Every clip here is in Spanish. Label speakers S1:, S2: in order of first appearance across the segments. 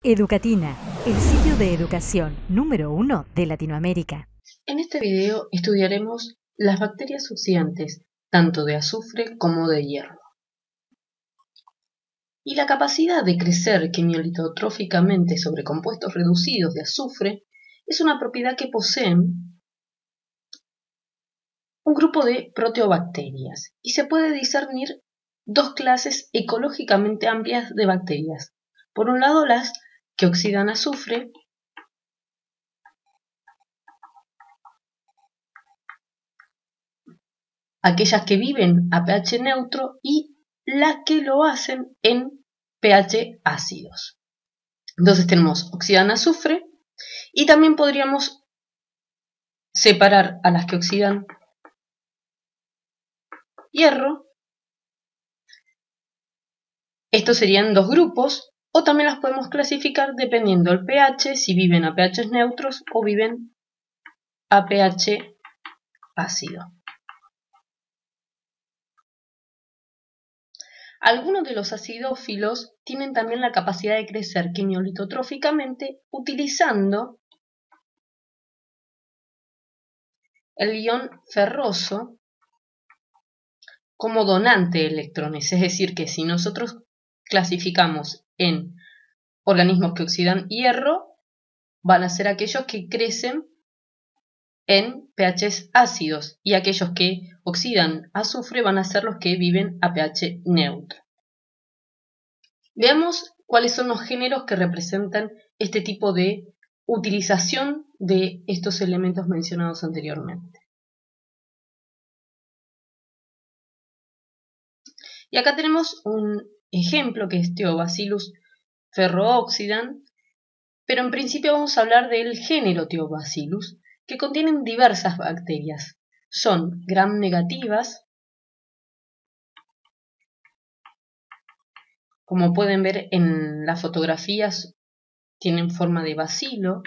S1: Educatina, el sitio de educación número 1 de Latinoamérica.
S2: En este video estudiaremos las bacterias oxidantes, tanto de azufre como de hierro. Y la capacidad de crecer quimiolitotróficamente sobre compuestos reducidos de azufre es una propiedad que poseen un grupo de proteobacterias, y se puede discernir dos clases ecológicamente amplias de bacterias. Por un lado, las que oxidan azufre, aquellas que viven a pH neutro y las que lo hacen en pH ácidos. Entonces tenemos oxidan azufre y también podríamos separar a las que oxidan hierro. Estos serían dos grupos, o también las podemos clasificar dependiendo del pH, si viven a pH neutros o viven a pH ácido. Algunos de los acidófilos tienen también la capacidad de crecer quimiolitotróficamente utilizando el ion ferroso como donante de electrones. Es decir, que si nosotros clasificamos en organismos que oxidan hierro, van a ser aquellos que crecen en pHs ácidos, y aquellos que oxidan azufre van a ser los que viven a pH neutro. Veamos cuáles son los géneros que representan este tipo de utilización de estos elementos mencionados anteriormente. Y acá tenemos un ejemplo que es Theobacillus ferrooxidans, pero en principio vamos a hablar del género Theobacillus, que contienen diversas bacterias. Son gram negativas, como pueden ver en las fotografías, tienen forma de bacilo,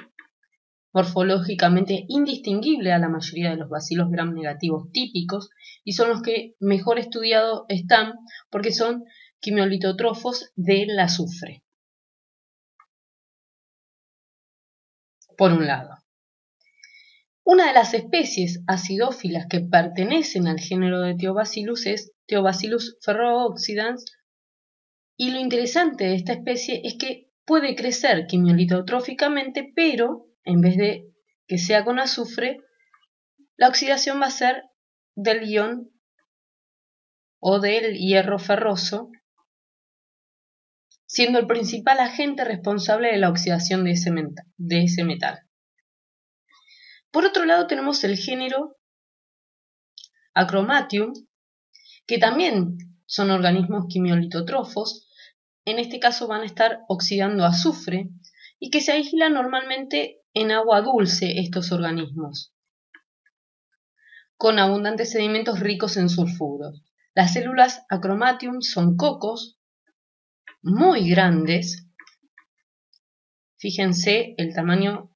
S2: morfológicamente indistinguible a la mayoría de los bacilos gram negativos típicos, y son los que mejor estudiados están porque son quimiolitotrofos del azufre. Por un lado. Una de las especies acidófilas que pertenecen al género de Theobacillus es Theobacillus ferrooxidans, y lo interesante de esta especie es que puede crecer quimiolitotróficamente, pero en vez de que sea con azufre, la oxidación va a ser del ion o del hierro ferroso, siendo el principal agente responsable de la oxidación de ese metal. Por otro lado tenemos el género Acromatium, que también son organismos quimiolitotrofos. En este caso van a estar oxidando azufre, y que se aíslan normalmente en agua dulce estos organismos, con abundantes sedimentos ricos en sulfuros. Las células Acromatium son cocos muy grandes. Fíjense el tamaño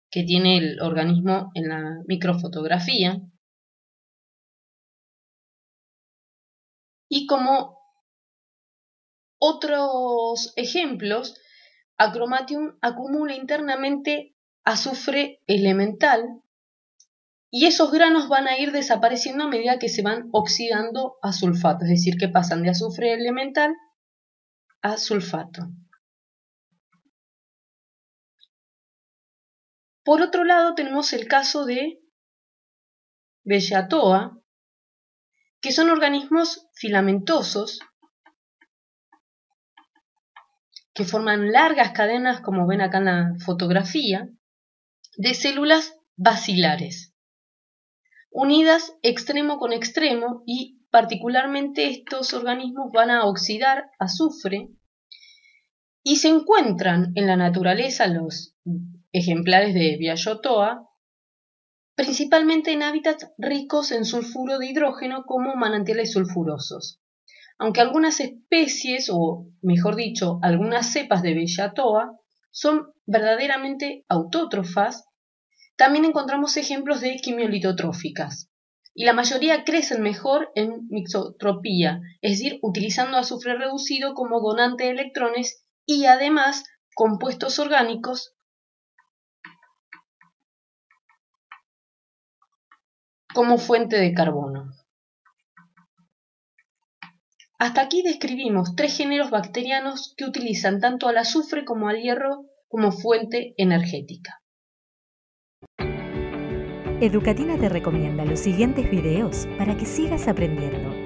S2: que tiene el organismo en la microfotografía. Y como otros ejemplos, Acromatium acumula internamente azufre elemental, y esos granos van a ir desapareciendo a medida que se van oxidando a sulfato, es decir, que pasan de azufre elemental a sulfato. Por otro lado tenemos el caso de Bellatoa, que son organismos filamentosos que forman largas cadenas, como ven acá en la fotografía, de células bacilares, unidas extremo con extremo, y particularmente estos organismos van a oxidar azufre, y se encuentran en la naturaleza los ejemplares de Bellatoa principalmente en hábitats ricos en sulfuro de hidrógeno como manantiales sulfurosos. Aunque algunas especies, o mejor dicho, algunas cepas de Bellatoa son verdaderamente autótrofas, también encontramos ejemplos de quimiolitotróficas, y la mayoría crecen mejor en mixotropía, es decir, utilizando azufre reducido como donante de electrones, y además compuestos orgánicos como fuente de carbono. Hasta aquí describimos 3 géneros bacterianos que utilizan tanto al azufre como al hierro como fuente energética.
S1: Educatina te recomienda los siguientes videos para que sigas aprendiendo.